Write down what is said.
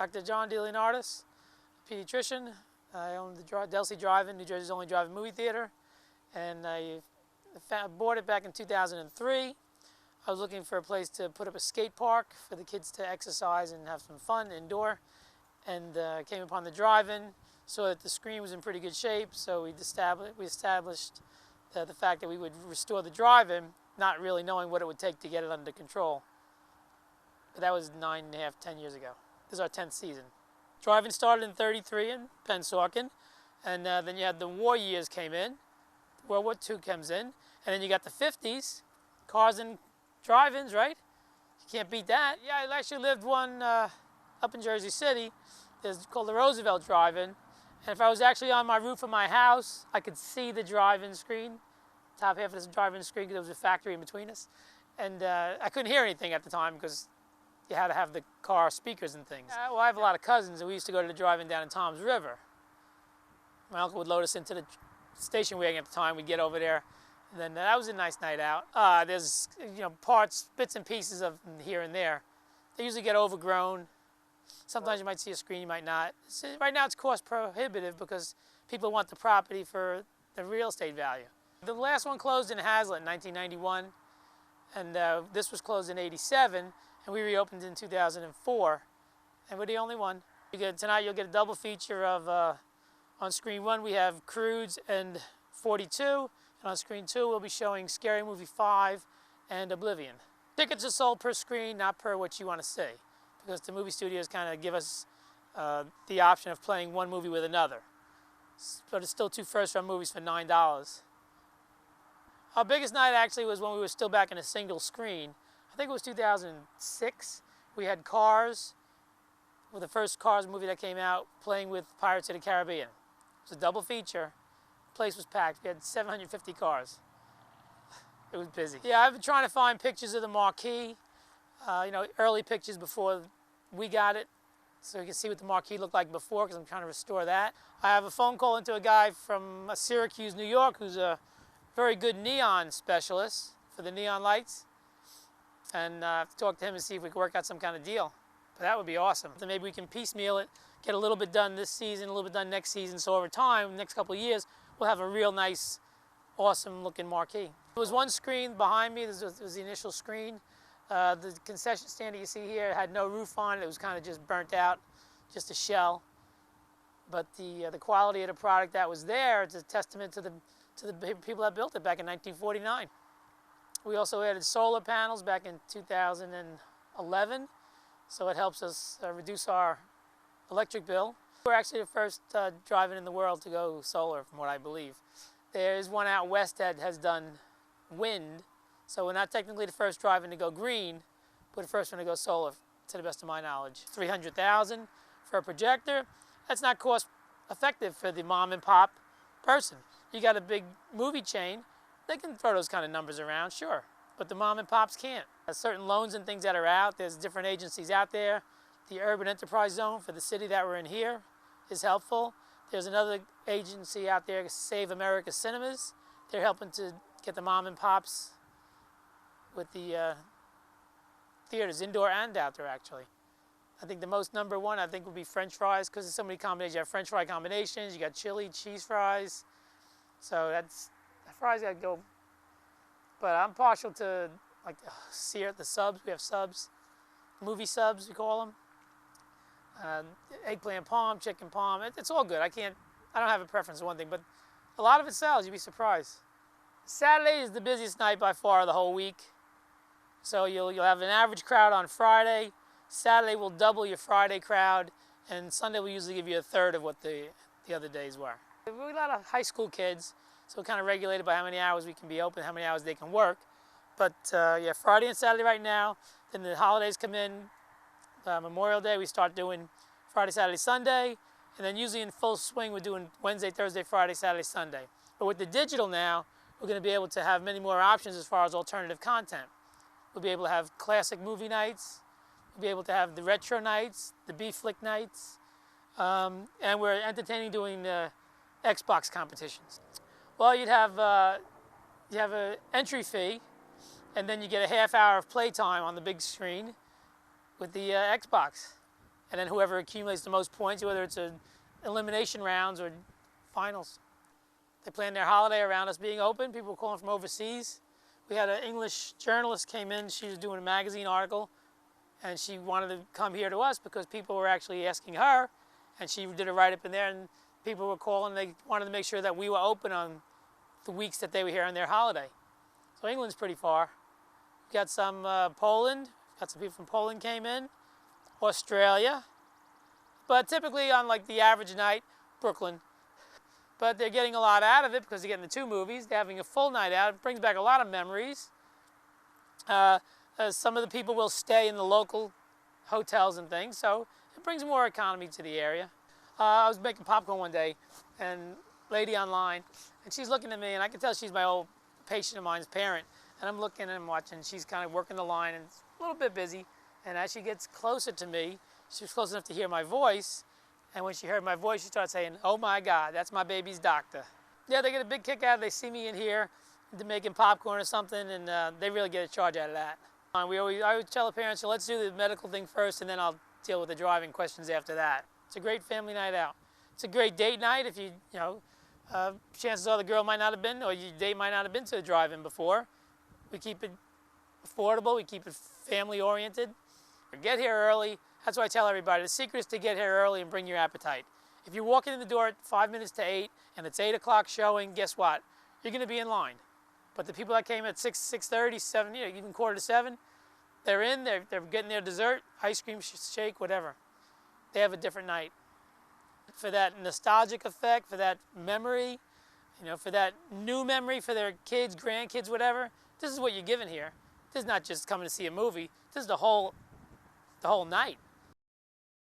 Dr. John DeLeonardis, pediatrician. I own the Delsea Drive-In, New Jersey's only drive-in movie theater, and I bought it back in 2003. I was looking for a place to put up a skate park for the kids to exercise and have some fun indoor, and came upon the drive-in, saw that the screen was in pretty good shape, so we established the fact that we would restore the drive-in, not really knowing what it would take to get it under control. But that was 9.5, 10 years ago. This is our 10th season. Drive-in started in '33 in Pennsauken, and then you had the war years came in, World War II comes in, and then you got the 50s, cars and drive-ins, right? You can't beat that. Yeah, I actually lived one up in Jersey City. It's called the Roosevelt Drive-In, and if I was actually on my roof of my house, I could see the drive-in screen, top half of this drive-in screen, because there was a factory in between us, and I couldn't hear anything at the time because you had to have the car speakers and things. Well, I have a lot of cousins, and we used to go to the drive-in down in Tom's River. My uncle would load us into the station wagon at the time. We'd get over there, and then that was a nice night out. There's parts, bits and pieces of here and there. They usually get overgrown. Sometimes you might see a screen, you might not. Right now it's cost prohibitive because people want the property for the real estate value. The last one closed in Hazlet in 1991, and this was closed in '87. And we reopened in 2004, and we're the only one. Tonight you'll get a double feature of, on screen 1 we have Croods and 42, and on screen 2 we'll be showing Scary Movie 5 and Oblivion. Tickets are sold per screen, not per what you want to see, because the movie studios kind of give us the option of playing one movie with another. But it's still 2 first-run movies for $9. Our biggest night actually was when we were still back in a single screen. I think it was 2006. We had Cars, with the first Cars movie that came out, playing with Pirates of the Caribbean. It was a double feature. The place was packed. We had 750 cars. It was busy. Yeah, I've been trying to find pictures of the marquee, early pictures before we got it, so you can see what the marquee looked like before, because I'm trying to restore that. I have a phone call into a guy from Syracuse, New York, who's a very good neon specialist for the neon lights. And talk to him and see if we can work out some kind of deal. But that would be awesome. Then maybe we can piecemeal it, get a little bit done this season, a little bit done next season, so over time, next couple of years, we'll have a real nice, awesome looking marquee. There was one screen behind me. This was the initial screen. The concession stand that you see here had no roof on it. It was kind of just burnt out, just a shell. But the quality of the product that was there, it's a testament to the people that built it back in 1949. We also added solar panels back in 2011, so it helps us reduce our electric bill. We're actually the first drive-in in the world to go solar, from what I believe. There's one out west that has done wind, so we're not technically the first drive-in to go green, but the first one to go solar, to the best of my knowledge. $300,000 for a projector. That's not cost effective for the mom and pop person. You got a big movie chain, they can throw those kind of numbers around, sure, but the mom and pops can't. There's certain loans and things that are out. There's different agencies out there. The Urban Enterprise Zone for the city that we're in here is helpful. There's another agency out there, Save America Cinemas. They're helping to get the mom and pops with the theaters, indoor and outdoor actually. I think the most number one, I think, would be French fries, because there's so many combinations. You have French fry combinations, you got chili, cheese fries. So the fries gotta go. But I'm partial to like the subs. We have subs, movie subs we call them. Eggplant palm, chicken palm. It's all good. I don't have a preference for one thing, but a lot of it sells. You'd be surprised. Saturday is the busiest night by far of the whole week. So you'll have an average crowd on Friday. Saturday will double your Friday crowd, and Sunday will usually give you a third of what the other days were. We have a lot of high school kids, so we're kind of regulated by how many hours we can be open, how many hours they can work. But yeah, Friday and Saturday right now. Then the holidays come in. Memorial Day, we start doing Friday, Saturday, Sunday. And then usually in full swing, we're doing Wednesday, Thursday, Friday, Saturday, Sunday. But with the digital now, we're going to be able to have many more options as far as alternative content. We'll be able to have classic movie nights. We'll be able to have the retro nights, the B-flick nights. And we're entertaining doing Xbox competitions. Well, you have an entry fee, and then you get a half hour of playtime on the big screen with the Xbox. and then whoever accumulates the most points, whether it's a elimination rounds or finals. They planned their holiday around us being open. People were calling from overseas. We had an English journalist came in. She was doing a magazine article, and she wanted to come here to us because people were actually asking her, and she did a write-up in there, and people were calling. They wanted to make sure that we were open on the weeks that they were here on their holiday. So England's pretty far. We got some Poland. Got some people from Poland came in. Australia. But typically on like the average night, Brooklyn. But they're getting a lot out of it because they're getting the 2 movies. They're having a full night out. It brings back a lot of memories. Some of the people will stay in the local hotels and things, so it brings more economy to the area. I was making popcorn one day, and lady online, and she's looking at me, and I can tell she's my old patient of mine's parent. And I'm looking and I'm watching. She's kind of working the line, and it's a little bit busy. And as she gets closer to me, she was close enough to hear my voice. And when she heard my voice, she started saying, "Oh my God, that's my baby's doctor." Yeah, they get a big kick out of it. They see me in here making popcorn or something, and they really get a charge out of that. I always tell the parents, so let's do the medical thing first, and then I'll deal with the driving questions after that. It's a great family night out. It's a great date night if chances are the girl might not have been, or your date might not have been to a drive-in before. We keep it affordable. We keep it family-oriented. Get here early. That's what I tell everybody. The secret is to get here early and bring your appetite. If you're walking in the door at 5 minutes to 8 and it's 8 o'clock showing, guess what? You're going to be in line. But the people that came at 6, 6:30, 7, even quarter to 7, they're in. They're getting their dessert, ice cream, shake, whatever. They have a different night. For that nostalgic effect, for that memory, for that new memory for their kids, grandkids, whatever. This is what you're given here. This is not just coming to see a movie. This is the whole night.